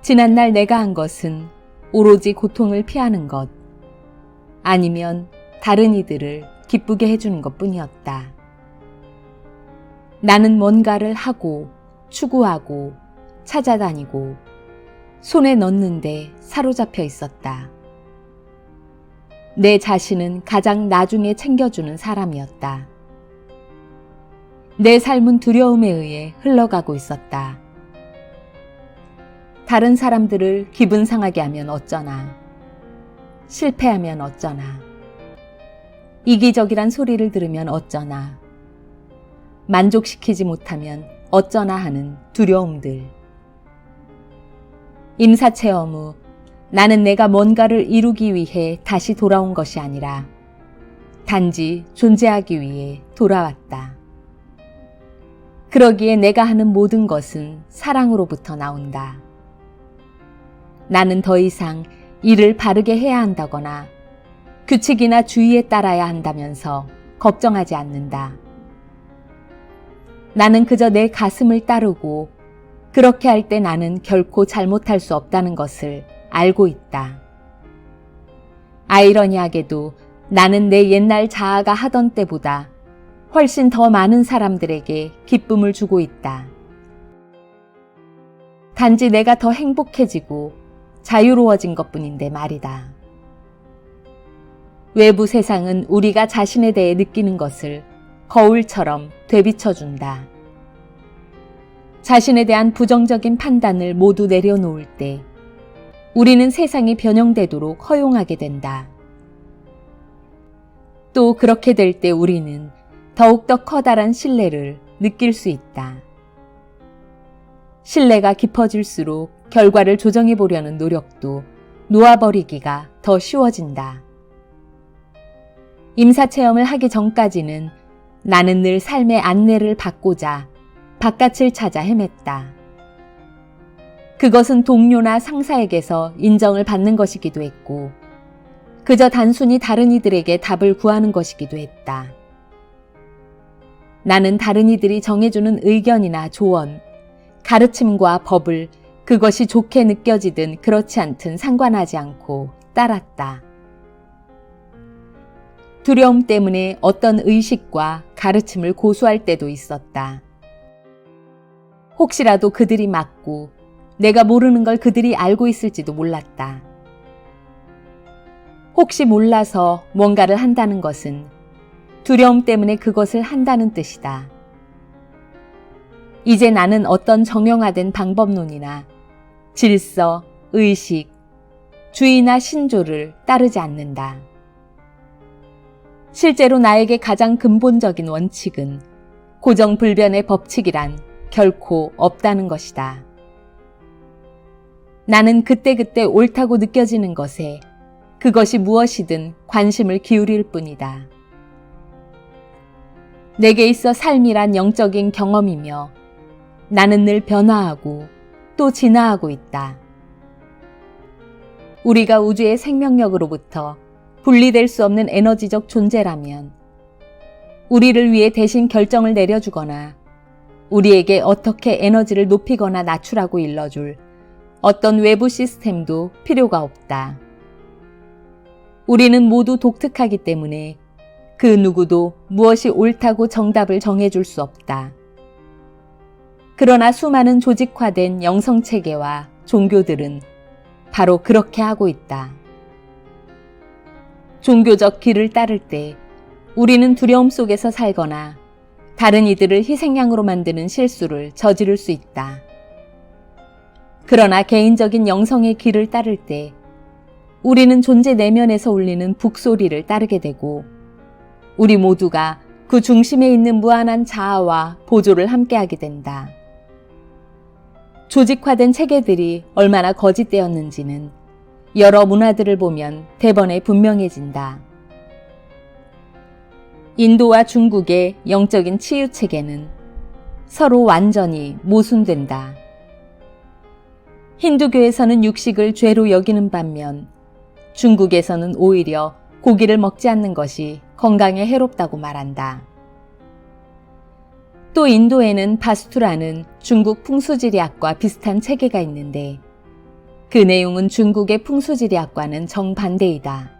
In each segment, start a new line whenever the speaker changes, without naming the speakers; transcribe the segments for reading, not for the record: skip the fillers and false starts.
지난날 내가 한 것은 오로지 고통을 피하는 것, 아니면 다른 이들을 기쁘게 해주는 것 뿐이었다. 나는 뭔가를 하고, 추구하고, 찾아다니고, 손에 넣는데 사로잡혀 있었다. 내 자신은 가장 나중에 챙겨주는 사람이었다. 내 삶은 두려움에 의해 흘러가고 있었다. 다른 사람들을 기분 상하게 하면 어쩌나, 실패하면 어쩌나, 이기적이란 소리를 들으면 어쩌나, 만족시키지 못하면 어쩌나 하는 두려움들. 임사체험 후 나는 내가 뭔가를 이루기 위해 다시 돌아온 것이 아니라 단지 존재하기 위해 돌아왔다. 그러기에 내가 하는 모든 것은 사랑으로부터 나온다. 나는 더 이상 일을 바르게 해야 한다거나 규칙이나 주의에 따라야 한다면서 걱정하지 않는다. 나는 그저 내 가슴을 따르고 그렇게 할 때 나는 결코 잘못할 수 없다는 것을 알고 있다. 아이러니하게도 나는 내 옛날 자아가 하던 때보다 훨씬 더 많은 사람들에게 기쁨을 주고 있다. 단지 내가 더 행복해지고 자유로워진 것뿐인데 말이다. 외부 세상은 우리가 자신에 대해 느끼는 것을 거울처럼 되비춰준다. 자신에 대한 부정적인 판단을 모두 내려놓을 때 우리는 세상이 변형되도록 허용하게 된다. 또 그렇게 될 때 우리는 더욱더 커다란 신뢰를 느낄 수 있다. 신뢰가 깊어질수록 결과를 조정해 보려는 노력도 놓아버리기가 더 쉬워진다. 임사체험을 하기 전까지는 나는 늘 삶의 안내를 받고자 바깥을 찾아 헤맸다. 그것은 동료나 상사에게서 인정을 받는 것이기도 했고, 그저 단순히 다른 이들에게 답을 구하는 것이기도 했다. 나는 다른 이들이 정해주는 의견이나 조언, 가르침과 법을 그것이 좋게 느껴지든 그렇지 않든 상관하지 않고 따랐다. 두려움 때문에 어떤 의식과 가르침을 고수할 때도 있었다. 혹시라도 그들이 맞고 내가 모르는 걸 그들이 알고 있을지도 몰랐다. 혹시 몰라서 뭔가를 한다는 것은 두려움 때문에 그것을 한다는 뜻이다. 이제 나는 어떤 정형화된 방법론이나 질서, 의식, 주의나 신조를 따르지 않는다. 실제로 나에게 가장 근본적인 원칙은 고정불변의 법칙이란 결코 없다는 것이다. 나는 그때그때 옳다고 느껴지는 것에 그것이 무엇이든 관심을 기울일 뿐이다. 내게 있어 삶이란 영적인 경험이며 나는 늘 변화하고 또 진화하고 있다. 우리가 우주의 생명력으로부터 분리될 수 없는 에너지적 존재라면 우리를 위해 대신 결정을 내려주거나 우리에게 어떻게 에너지를 높이거나 낮추라고 일러줄 어떤 외부 시스템도 필요가 없다. 우리는 모두 독특하기 때문에 그 누구도 무엇이 옳다고 정답을 정해줄 수 없다. 그러나 수많은 조직화된 영성체계와 종교들은 바로 그렇게 하고 있다. 종교적 길을 따를 때 우리는 두려움 속에서 살거나 다른 이들을 희생양으로 만드는 실수를 저지를 수 있다. 그러나 개인적인 영성의 길을 따를 때 우리는 존재 내면에서 울리는 북소리를 따르게 되고 우리 모두가 그 중심에 있는 무한한 자아와 보조를 함께하게 된다. 조직화된 체계들이 얼마나 거짓되었는지는 여러 문화들을 보면 대번에 분명해진다. 인도와 중국의 영적인 치유 체계는 서로 완전히 모순된다. 힌두교에서는 육식을 죄로 여기는 반면 중국에서는 오히려 고기를 먹지 않는 것이 건강에 해롭다고 말한다. 또 인도에는 바스투라는 중국 풍수지리학과 비슷한 체계가 있는데 그 내용은 중국의 풍수지리학과는 정반대이다.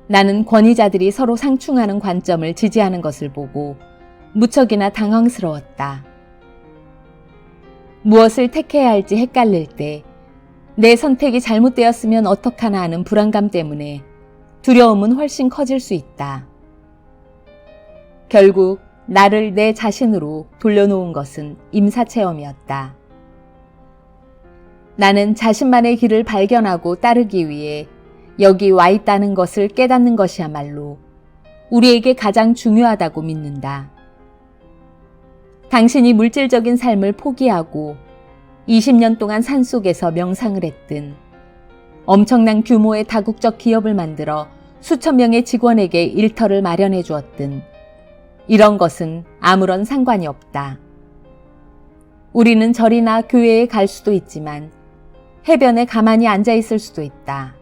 나는 권위자들이 서로 상충하는 관점을 지지하는 것을 보고 무척이나 당황스러웠다. 무엇을 택해야 할지 헷갈릴 때 내 선택이 잘못되었으면 어떡하나 하는 불안감 때문에 두려움은 훨씬 커질 수 있다. 결국 나를 내 자신으로 돌려놓은 것은 임사체험이었다. 나는 자신만의 길을 발견하고 따르기 위해 여기 와 있다는 것을 깨닫는 것이야말로 우리에게 가장 중요하다고 믿는다. 당신이 물질적인 삶을 포기하고 20년 동안 산속에서 명상을 했든, 엄청난 규모의 다국적 기업을 만들어 수천 명의 직원에게 일터를 마련해 주었든, 이런 것은 아무런 상관이 없다. 우리는 절이나 교회에 갈 수도 있지만 해변에 가만히 앉아 있을 수도 있다.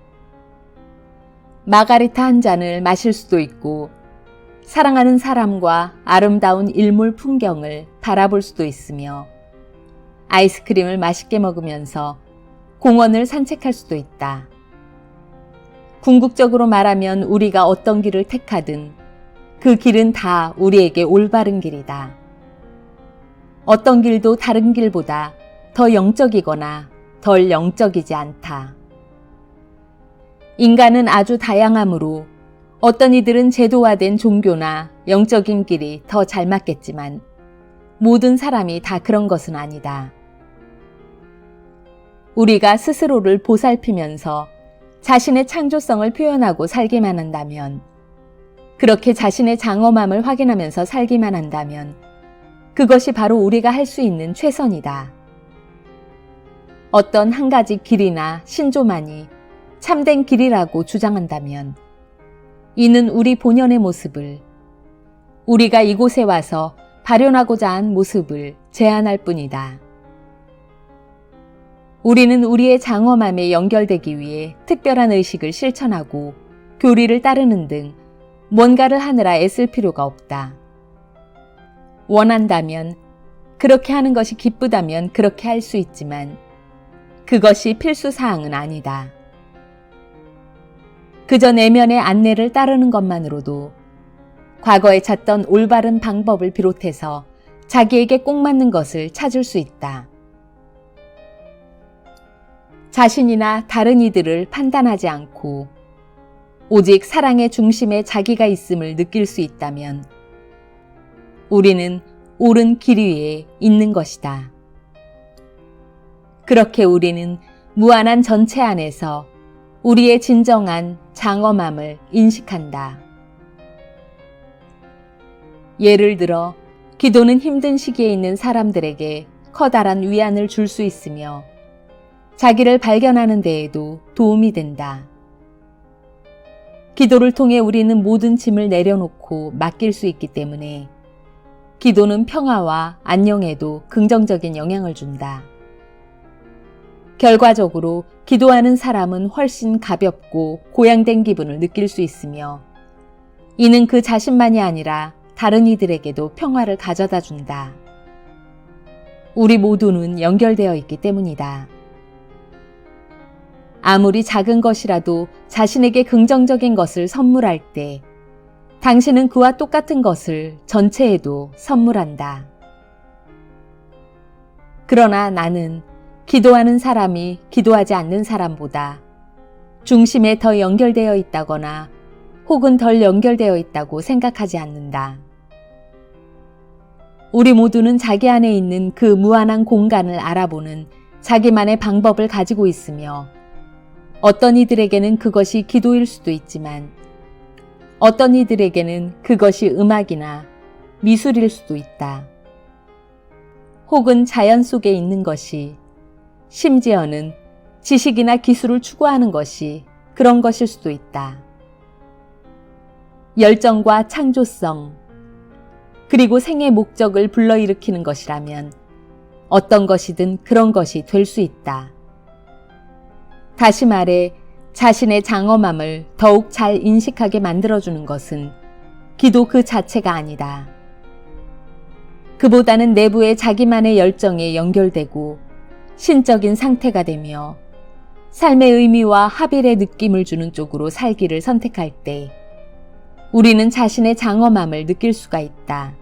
마가리타 한 잔을 마실 수도 있고 사랑하는 사람과 아름다운 일몰 풍경을 바라볼 수도 있으며 아이스크림을 맛있게 먹으면서 공원을 산책할 수도 있다. 궁극적으로 말하면 우리가 어떤 길을 택하든 그 길은 다 우리에게 올바른 길이다. 어떤 길도 다른 길보다 더 영적이거나 덜 영적이지 않다. 인간은 아주 다양하므로 어떤 이들은 제도화된 종교나 영적인 길이 더 잘 맞겠지만 모든 사람이 다 그런 것은 아니다. 우리가 스스로를 보살피면서 자신의 창조성을 표현하고 살기만 한다면, 그렇게 자신의 장엄함을 확인하면서 살기만 한다면 그것이 바로 우리가 할 수 있는 최선이다. 어떤 한 가지 길이나 신조만이 참된 길이라고 주장한다면 이는 우리 본연의 모습을, 우리가 이곳에 와서 발현하고자 한 모습을 제한할 뿐이다. 우리는 우리의 장엄함에 연결되기 위해 특별한 의식을 실천하고 교리를 따르는 등 뭔가를 하느라 애쓸 필요가 없다. 원한다면, 그렇게 하는 것이 기쁘다면 그렇게 할 수 있지만 그것이 필수사항은 아니다. 그저 내면의 안내를 따르는 것만으로도 과거에 찾던 올바른 방법을 비롯해서 자기에게 꼭 맞는 것을 찾을 수 있다. 자신이나 다른 이들을 판단하지 않고 오직 사랑의 중심에 자기가 있음을 느낄 수 있다면 우리는 옳은 길 위에 있는 것이다. 그렇게 우리는 무한한 전체 안에서 우리의 진정한 장엄함을 인식한다. 예를 들어 기도는 힘든 시기에 있는 사람들에게 커다란 위안을 줄 수 있으며 자기를 발견하는 데에도 도움이 된다. 기도를 통해 우리는 모든 짐을 내려놓고 맡길 수 있기 때문에 기도는 평화와 안녕에도 긍정적인 영향을 준다. 결과적으로 기도하는 사람은 훨씬 가볍고 고양된 기분을 느낄 수 있으며 이는 그 자신만이 아니라 다른 이들에게도 평화를 가져다 준다. 우리 모두는 연결되어 있기 때문이다. 아무리 작은 것이라도 자신에게 긍정적인 것을 선물할 때 당신은 그와 똑같은 것을 전체에도 선물한다. 그러나 나는 기도하는 사람이 기도하지 않는 사람보다 중심에 더 연결되어 있다거나 혹은 덜 연결되어 있다고 생각하지 않는다. 우리 모두는 자기 안에 있는 그 무한한 공간을 알아보는 자기만의 방법을 가지고 있으며 어떤 이들에게는 그것이 기도일 수도 있지만 어떤 이들에게는 그것이 음악이나 미술일 수도 있다. 혹은 자연 속에 있는 것이, 심지어는 지식이나 기술을 추구하는 것이 그런 것일 수도 있다. 열정과 창조성, 그리고 생의 목적을 불러일으키는 것이라면 어떤 것이든 그런 것이 될 수 있다. 다시 말해 자신의 장엄함을 더욱 잘 인식하게 만들어주는 것은 기도 그 자체가 아니다. 그보다는 내부의 자기만의 열정에 연결되고 신적인 상태가 되며 삶의 의미와 합일의 느낌을 주는 쪽으로 살기를 선택할 때 우리는 자신의 장엄함을 느낄 수가 있다.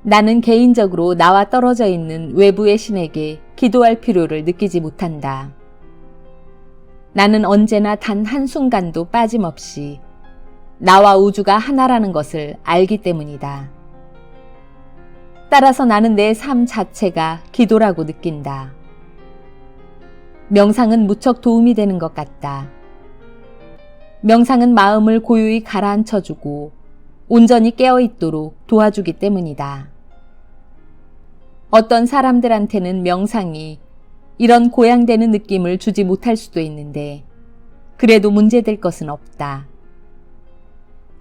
나는 개인적으로 나와 떨어져 있는 외부의 신에게 기도할 필요를 느끼지 못한다. 나는 언제나 단 한순간도 빠짐없이 나와 우주가 하나라는 것을 알기 때문이다. 따라서 나는 내 삶 자체가 기도라고 느낀다. 명상은 무척 도움이 되는 것 같다. 명상은 마음을 고요히 가라앉혀주고 온전히 깨어있도록 도와주기 때문이다. 어떤 사람들한테는 명상이 이런 고양되는 느낌을 주지 못할 수도 있는데 그래도 문제될 것은 없다.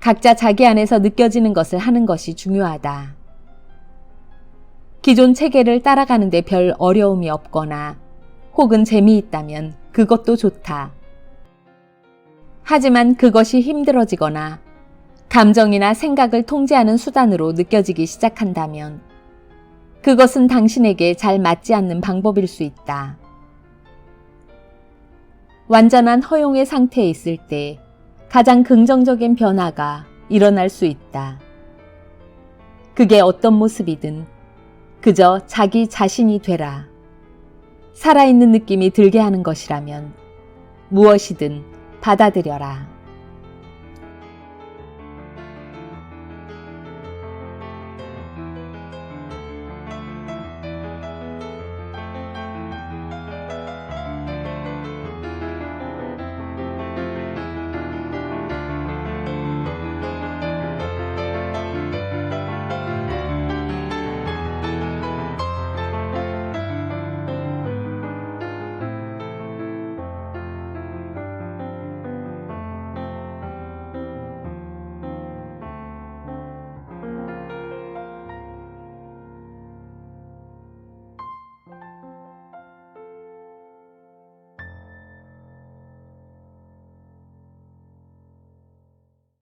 각자 자기 안에서 느껴지는 것을 하는 것이 중요하다. 기존 체계를 따라가는데 별 어려움이 없거나 혹은 재미있다면 그것도 좋다. 하지만 그것이 힘들어지거나 감정이나 생각을 통제하는 수단으로 느껴지기 시작한다면 그것은 당신에게 잘 맞지 않는 방법일 수 있다. 완전한 허용의 상태에 있을 때 가장 긍정적인 변화가 일어날 수 있다. 그게 어떤 모습이든 그저 자기 자신이 되라. 살아있는 느낌이 들게 하는 것이라면 무엇이든 받아들여라.